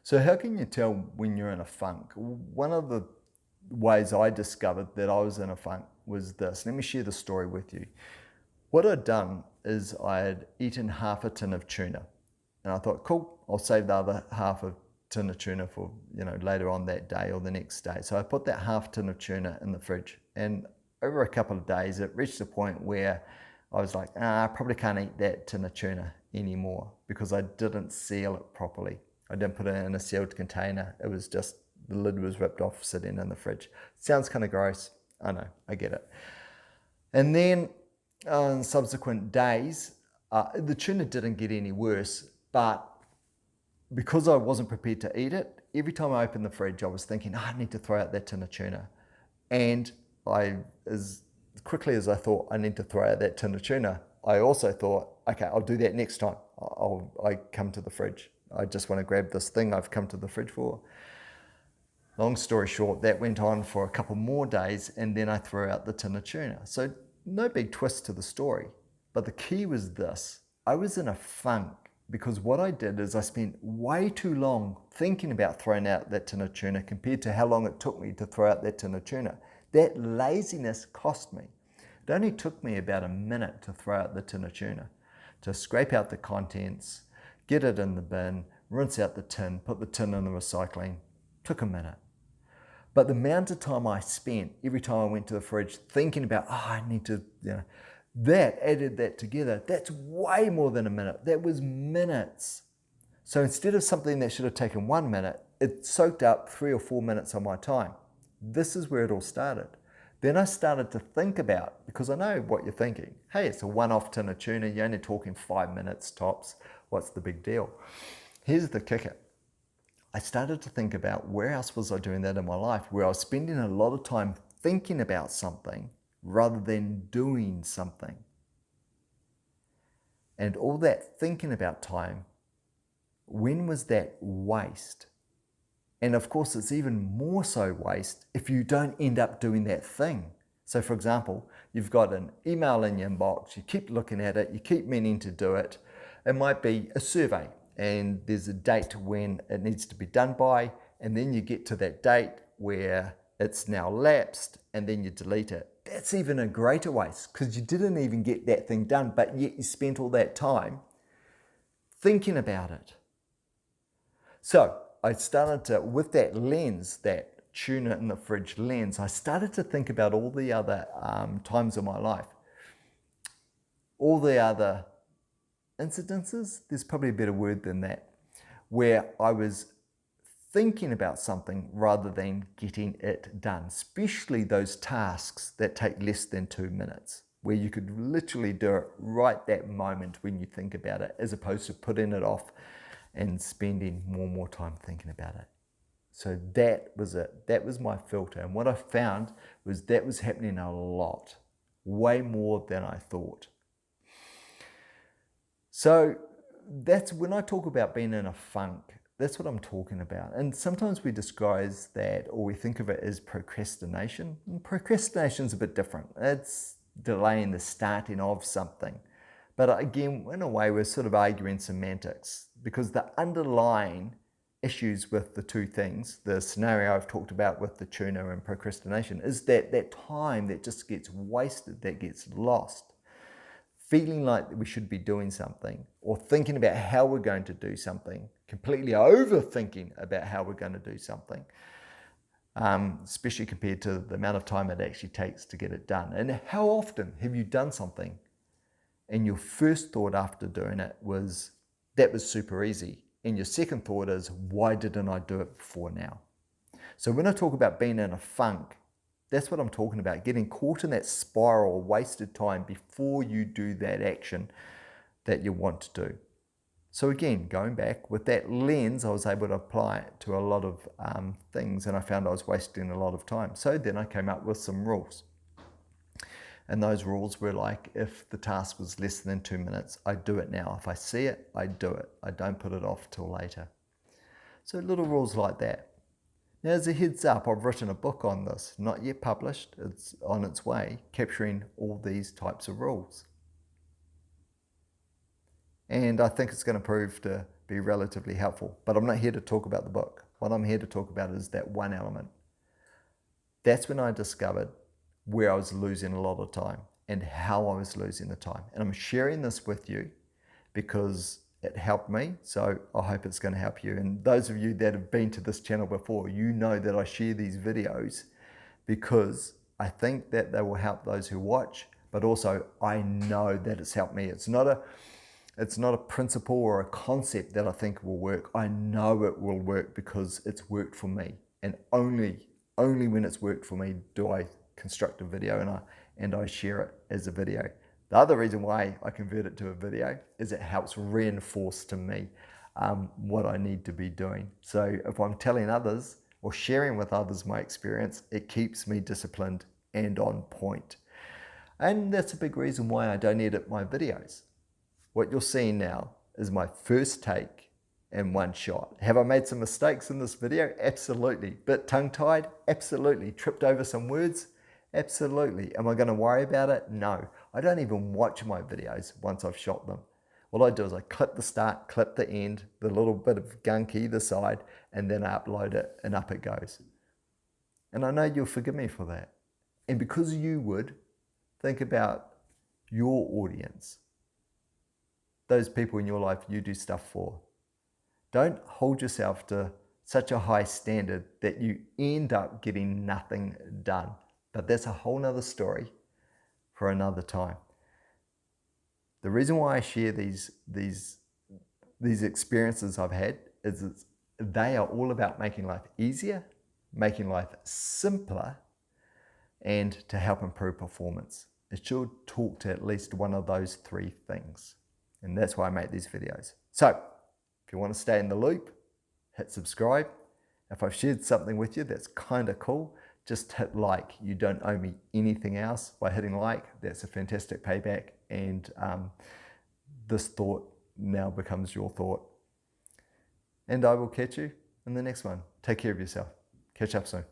So how can you tell when you're in a funk? One of the ways I discovered that I was in a funk was this. Let me share the story with you. What I'd done is I had eaten half a tin of tuna, and I thought, cool, I'll save the other half a tin of tuna for, later on that day or the next day. So I put that half tin of tuna in the fridge, and over a couple of days, it reached a point where I was like, I probably can't eat that tin of tuna anymore because I didn't seal it properly. I didn't put it in a sealed container. It was just, the lid was ripped off sitting in the fridge. Sounds kind of gross. I know, I get it. And then in subsequent days, the tuna didn't get any worse, but because I wasn't prepared to eat it, every time I opened the fridge, I was thinking, I need to throw out that tin of tuna. And as quickly as I thought I need to throw out that tin of tuna, I also thought, okay, I'll do that next time I come to the fridge. I just want to grab this thing I've come to the fridge for. Long story short, that went on for a couple more days, and then I threw out the tin of tuna. So no big twist to the story. But the key was this. I was in a funk because what I did is I spent way too long thinking about throwing out that tin of tuna compared to how long it took me to throw out that tin of tuna. That laziness cost me. It only took me about a minute to throw out the tin of tuna, to scrape out the contents, get it in the bin, rinse out the tin, put the tin in the recycling. Took a minute. But the amount of time I spent every time I went to the fridge thinking about, I need to, that added that together. That's way more than a minute. That was minutes. So instead of something that should have taken 1 minute, it soaked up 3 or 4 minutes of my time. This is where it all started. Then I started to think about, because I know what you're thinking, hey, it's a one-off tin of tuna, you're only talking 5 minutes tops, what's the big deal? Here's the kicker. I started to think about where else was I doing that in my life, where I was spending a lot of time thinking about something rather than doing something. And all that thinking about time, when was that waste? And of course, it's even more so waste if you don't end up doing that thing. So for example, you've got an email in your inbox, you keep looking at it, you keep meaning to do it. It might be a survey and there's a date when it needs to be done by, and then you get to that date where it's now lapsed and then you delete it. That's even a greater waste because you didn't even get that thing done, but yet you spent all that time thinking about it. So I started to, with that lens, that tuna in the fridge lens, I started to think about all the other times of my life, all the other incidences, there's probably a better word than that, where I was thinking about something rather than getting it done, especially those tasks that take less than 2 minutes, where you could literally do it right that moment when you think about it, as opposed to putting it off and spending more and more time thinking about it. So that was it. That was my filter. And what I found was that was happening a lot, way more than I thought. So that's when I talk about being in a funk, that's what I'm talking about. And sometimes we disguise that, or we think of it as procrastination. And procrastination's a bit different. It's delaying the starting of something. But again, in a way, we're sort of arguing semantics, because the underlying issues with the two things, the scenario I've talked about with the tuna and procrastination, is that time that just gets wasted, that gets lost. Feeling like we should be doing something, or thinking about how we're going to do something, completely overthinking about how we're going to do something, especially compared to the amount of time it actually takes to get it done. And how often have you done something and your first thought after doing it was, that was super easy. And your second thought is, why didn't I do it before now? So when I talk about being in a funk, that's what I'm talking about, getting caught in that spiral, wasted time before you do that action that you want to do. So again, going back with that lens, I was able to apply it to a lot of things, and I found I was wasting a lot of time. So then I came up with some rules. And those rules were like, if the task was less than 2 minutes, I do it now. If I see it, I do it. I don't put it off till later. So little rules like that. Now, as a heads up, I've written a book on this, not yet published. It's on its way, capturing all these types of rules. And I think it's going to prove to be relatively helpful. But I'm not here to talk about the book. What I'm here to talk about is that one element. That's when I discovered where I was losing a lot of time and how I was losing the time. And I'm sharing this with you because it helped me, so I hope it's going to help you. And those of you that have been to this channel before, you know that I share these videos because I think that they will help those who watch, but also I know that it's helped me. It's not a principle or a concept that I think will work. I know it will work because it's worked for me. And only when it's worked for me do I construct a video and I share it as a video. The other reason why I convert it to a video is it helps reinforce to me what I need to be doing. So if I'm telling others or sharing with others my experience, it keeps me disciplined and on point. And that's a big reason why I don't edit my videos. What you're seeing now is my first take in one shot. Have I made some mistakes in this video? Absolutely. Bit tongue-tied? Absolutely. Tripped over some words? Absolutely. Am I going to worry about it? No. I don't even watch my videos once I've shot them. All I do is I clip the start, clip the end, the little bit of gunk either side, and then I upload it and up it goes. And I know you'll forgive me for that. And because you would, think about your audience. Those people in your life you do stuff for. Don't hold yourself to such a high standard that you end up getting nothing done. But that's a whole nother story for another time. The reason why I share these experiences I've had is they are all about making life easier, making life simpler, and to help improve performance. It should talk to at least one of those three things. And that's why I make these videos. So if you want to stay in the loop, hit subscribe. If I've shared something with you that's kind of cool, just hit like. You don't owe me anything else by hitting like. That's a fantastic payback. And this thought now becomes your thought. And I will catch you in the next one. Take care of yourself. Catch up soon.